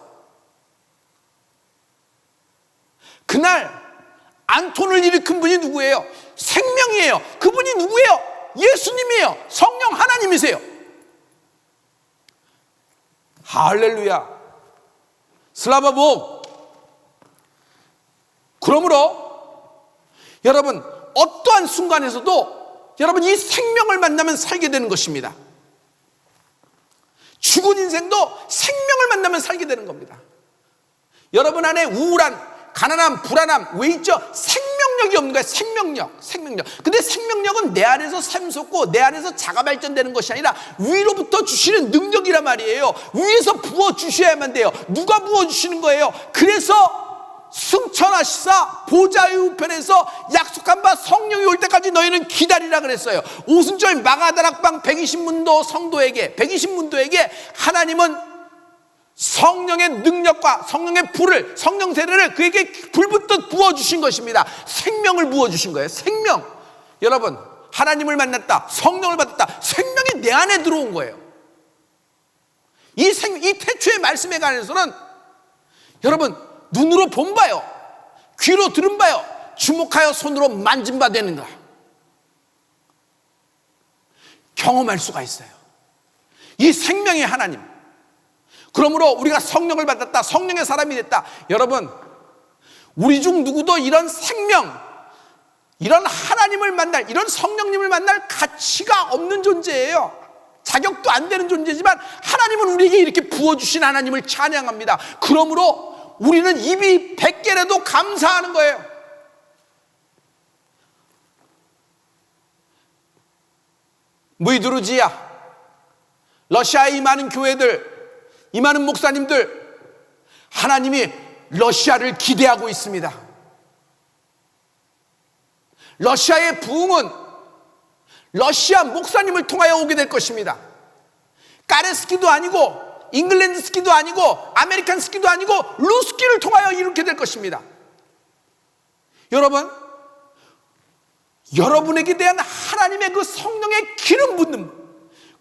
그날 안톤을 일으킨 분이 누구예요? 생명이에요. 그분이 누구예요? 예수님이에요. 성령 하나님이세요. 할렐루야. 슬라바복. 그러므로 여러분, 어떠한 순간에서도 여러분 이 생명을 만나면 살게 되는 것입니다. 죽은 인생도 생명을 만나면 살게 되는 겁니다. 여러분 안에 우울한, 가난함, 불안함 왜 있죠? 생명력이 없는 거예요. 생명력. 근데 생명력은 내 안에서 샘솟고 내 안에서 자가 발전되는 것이 아니라 위로부터 주시는 능력이란 말이에요. 위에서 부어주셔야만 돼요. 누가 부어주시는 거예요? 그래서 승천하시사 보좌의 우편에서 약속한 바 성령이 올 때까지 너희는 기다리라 그랬어요. 오순절 마가다락방 120문도에게 하나님은 성령의 능력과 성령의 불을, 성령 세례를 그에게 불붙듯 부어주신 것입니다. 생명을 부어주신 거예요. 생명. 여러분, 하나님을 만났다, 성령을 받았다, 생명이 내 안에 들어온 거예요. 이 태초의 말씀에 관해서는 여러분, 눈으로 본 바요, 귀로 들은 바요, 주목하여 손으로 만진 바 되는가, 경험할 수가 있어요. 이 생명의 하나님. 그러므로 우리가 성령을 받았다, 성령의 사람이 됐다. 여러분, 우리 중 누구도 이런 생명, 이런 하나님을 만날, 이런 성령님을 만날 가치가 없는 존재예요. 자격도 안 되는 존재지만 하나님은 우리에게 이렇게 부어주신 하나님을 찬양합니다. 그러므로 우리는 입이 100개라도 감사하는 거예요. 무이두르지야, 러시아의 이 많은 교회들, 이 많은 목사님들, 하나님이 러시아를 기대하고 있습니다. 러시아의 부흥은 러시아 목사님을 통하여 오게 될 것입니다. 까레스키도 아니고 잉글랜드스키도 아니고 아메리칸스키도 아니고 루스키를 통하여 이렇게 될 것입니다. 여러분, 여러분에게 대한 하나님의 그 성령의 기름 붓는,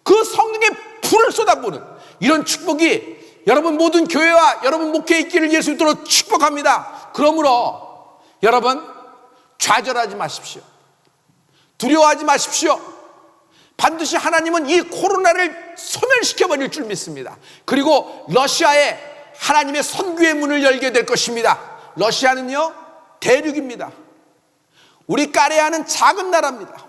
그 성령의 불을 쏟아부는 이런 축복이 여러분 모든 교회와 여러분 목회에 있기를 예수 이름으로 축복합니다. 그러므로 여러분, 좌절하지 마십시오. 두려워하지 마십시오. 반드시 하나님은 이 코로나를 소멸시켜버릴 줄 믿습니다. 그리고 러시아에 하나님의 선교의 문을 열게 될 것입니다. 러시아는요, 대륙입니다. 우리 까레아는 작은 나라입니다.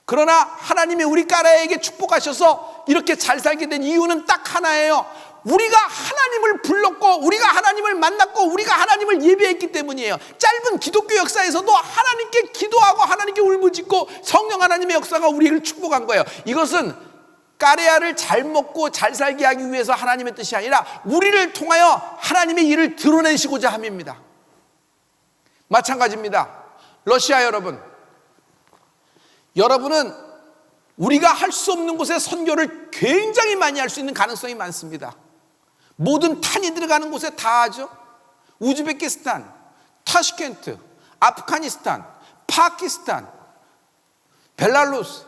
그러나 하나님이 우리 까레아에게 축복하셔서 이렇게 잘 살게 된 이유는 딱 하나예요. 우리가 하나님을 불렀고, 우리가 하나님을 만났고, 우리가 하나님을 예배했기 때문이에요. 짧은 기독교 역사에서도 하나님께 기도하고 하나님께 울부짖고 성령 하나님의 역사가 우리를 축복한 거예요. 이것은 까레아를 잘 먹고 잘 살게 하기 위해서 하나님의 뜻이 아니라 우리를 통하여 하나님의 일을 드러내시고자 함입니다. 마찬가지입니다. 러시아 여러분, 여러분은 우리가 할 수 없는 곳에 선교를 굉장히 많이 할 수 있는 가능성이 많습니다. 모든 탄이 들어가는 곳에 다 하죠. 우즈베키스탄, 타슈켄트, 아프가니스탄, 파키스탄, 벨라루스,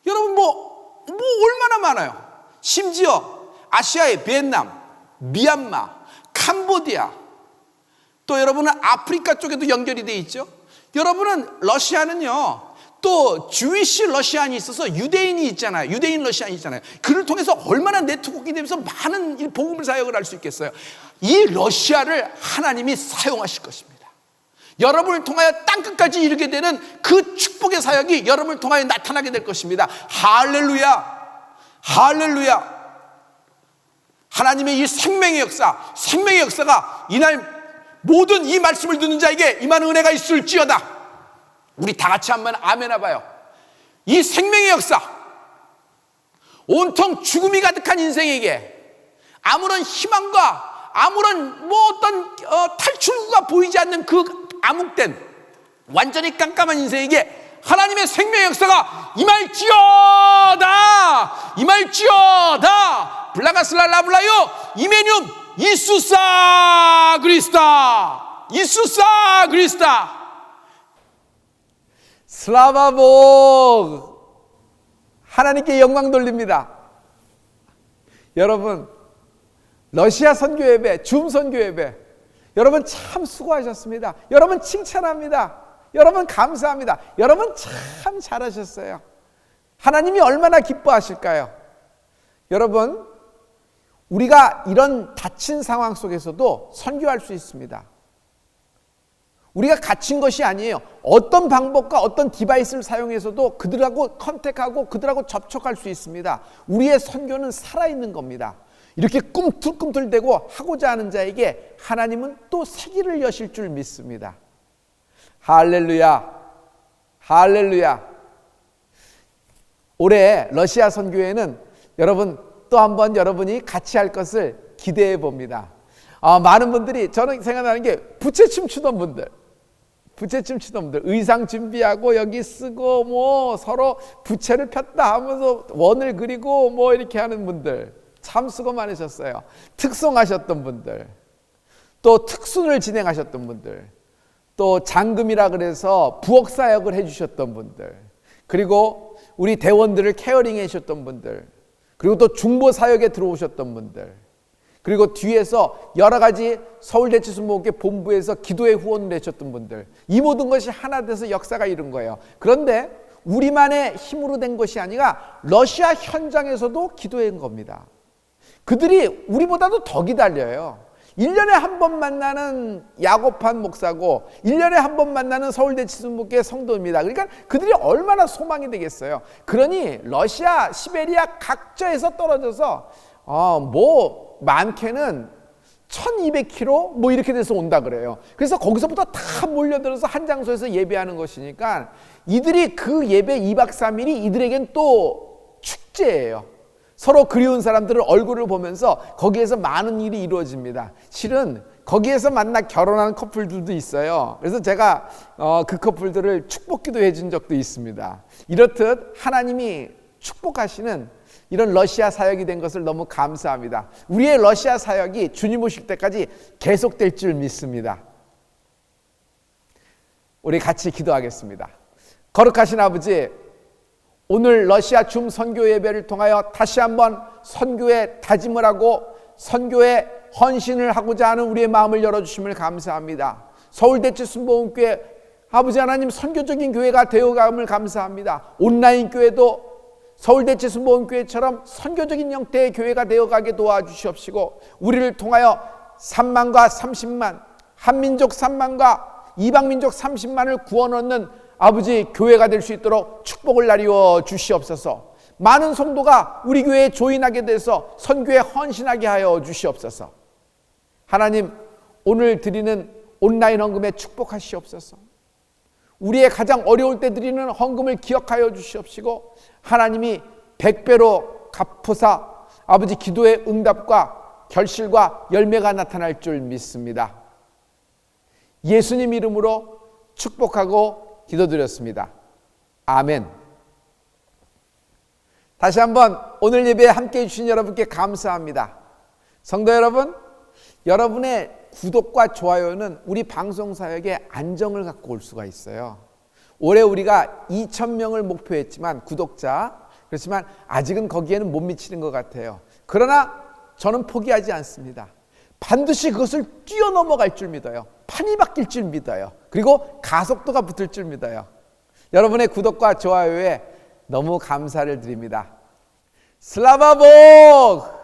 여러분 뭐 얼마나 많아요. 심지어 아시아의 베트남, 미얀마, 캄보디아, 또 여러분은 아프리카 쪽에도 연결이 돼 있죠. 여러분은 러시아는요, 또 주위시 러시안이 있어서 유대인이 있잖아요. 유대인 러시안이 있잖아요. 그를 통해서 얼마나 네트워킹이 되면서 많은 복음을 사역을 할 수 있겠어요. 이 러시아를 하나님이 사용하실 것입니다. 여러분을 통하여 땅끝까지 이르게 되는 그 축복의 사역이 여러분을 통하여 나타나게 될 것입니다. 할렐루야, 할렐루야. 하나님의 이 생명의 역사가 이날 모든 이 말씀을 듣는 자에게 임하는 은혜가 있을지어다. 우리 다 같이 한번 아멘 해봐요. 이 생명의 역사, 온통 죽음이 가득한 인생에게 아무런 희망과 아무런 어떤 탈출구가 보이지 않는 그 암흑된 완전히 깜깜한 인생에게 하나님의 생명의 역사가 임할지어다. 블라가슬라라블라요 이메늄 이수사 그리스다. 슬라바복, 하나님께 영광 돌립니다. 여러분, 러시아 선교예배, 줌 선교예배, 여러분 참 수고하셨습니다. 여러분 칭찬합니다. 여러분 감사합니다. 여러분 참 잘하셨어요. 하나님이 얼마나 기뻐하실까요? 여러분, 우리가 이런 닫힌 상황 속에서도 선교할 수 있습니다. 우리가 갇힌 것이 아니에요. 어떤 방법과 어떤 디바이스를 사용해서도 그들하고 컨택하고 그들하고 접촉할 수 있습니다. 우리의 선교는 살아있는 겁니다. 이렇게 꿈틀꿈틀대고 하고자 하는 자에게 하나님은 또 새 길을 여실 줄 믿습니다. 할렐루야, 할렐루야. 올해 러시아 선교회는 여러분 또 한번 여러분이 같이 할 것을 기대해 봅니다. 많은 분들이, 저는 생각나는 게 부채춤 추던 분들, 의상 준비하고 여기 쓰고 뭐 서로 부채를 폈다 하면서 원을 그리고 뭐 이렇게 하는 분들, 참 수고 많으셨어요. 특송하셨던 분들, 또 특순을 진행하셨던 분들, 또 장금이라 그래서 부엌 사역을 해주셨던 분들, 그리고 우리 대원들을 케어링 해주셨던 분들, 그리고 또 중보 사역에 들어오셨던 분들, 그리고 뒤에서 여러 가지 서울대치순복음교회 본부에서 기도의 후원을 해주셨던 분들, 이 모든 것이 하나 돼서 역사가 이룬 거예요. 그런데 우리만의 힘으로 된 것이 아니라 러시아 현장에서도 기도한 겁니다. 그들이 우리보다도 더 기다려요. 1년에 한 번 만나는 야곱한 목사고 1년에 한 번 만나는 서울대치순복음교회 성도입니다. 그러니까 그들이 얼마나 소망이 되겠어요. 그러니 러시아, 시베리아 각처에서 떨어져서 뭐 많게는 1200km 뭐 이렇게 돼서 온다 그래요. 그래서 거기서부터 다 몰려들어서 한 장소에서 예배하는 것이니까 이들이 그 예배 2박 3일이 이들에겐 또 축제예요. 서로 그리운 사람들을 얼굴을 보면서 거기에서 많은 일이 이루어집니다. 실은 거기에서 만나 결혼한 커플들도 있어요. 그래서 제가 그 커플들을 축복기도 해준 적도 있습니다. 이렇듯 하나님이 축복하시는 이런 러시아 사역이 된 것을 너무 감사합니다. 우리의 러시아 사역이 주님 오실 때까지 계속될 줄 믿습니다. 우리 같이 기도하겠습니다. 거룩하신 아버지, 오늘 러시아 줌 선교 예배를 통하여 다시 한번 선교에 다짐을 하고 선교에 헌신을 하고자 하는 우리의 마음을 열어주심을 감사합니다. 서울대치순복음교회 아버지 하나님 선교적인 교회가 되어감을 감사합니다. 온라인 교회도 서울대치순복음교회처럼 선교적인 형태의 교회가 되어가게 도와주시옵시고 우리를 통하여 3만과 30만, 한민족 3만과 이방민족 30만을 구원 얻는 아버지 교회가 될 수 있도록 축복을 나리워 주시옵소서. 많은 성도가 우리 교회에 조인하게 돼서 선교에 헌신하게 하여 주시옵소서. 하나님, 오늘 드리는 온라인 헌금에 축복하시옵소서. 우리의 가장 어려울 때 드리는 헌금을 기억하여 주시옵시고 하나님이 100배로 갚으사 아버지 기도의 응답과 결실과 열매가 나타날 줄 믿습니다. 예수님 이름으로 축복하고 기도드렸습니다. 아멘. 다시 한번 오늘 예배에 함께해 주신 여러분께 감사합니다. 성도 여러분, 여러분의 구독과 좋아요는 우리 방송사역에 안정을 갖고 올 수가 있어요. 올해 우리가 2,000명을 목표했지만 구독자, 그렇지만 아직은 거기에는 못 미치는 것 같아요. 그러나 저는 포기하지 않습니다. 반드시 그것을 뛰어넘어갈 줄 믿어요. 판이 바뀔 줄 믿어요. 그리고 가속도가 붙을 줄 믿어요. 여러분의 구독과 좋아요에 너무 감사를 드립니다. 슬라바복!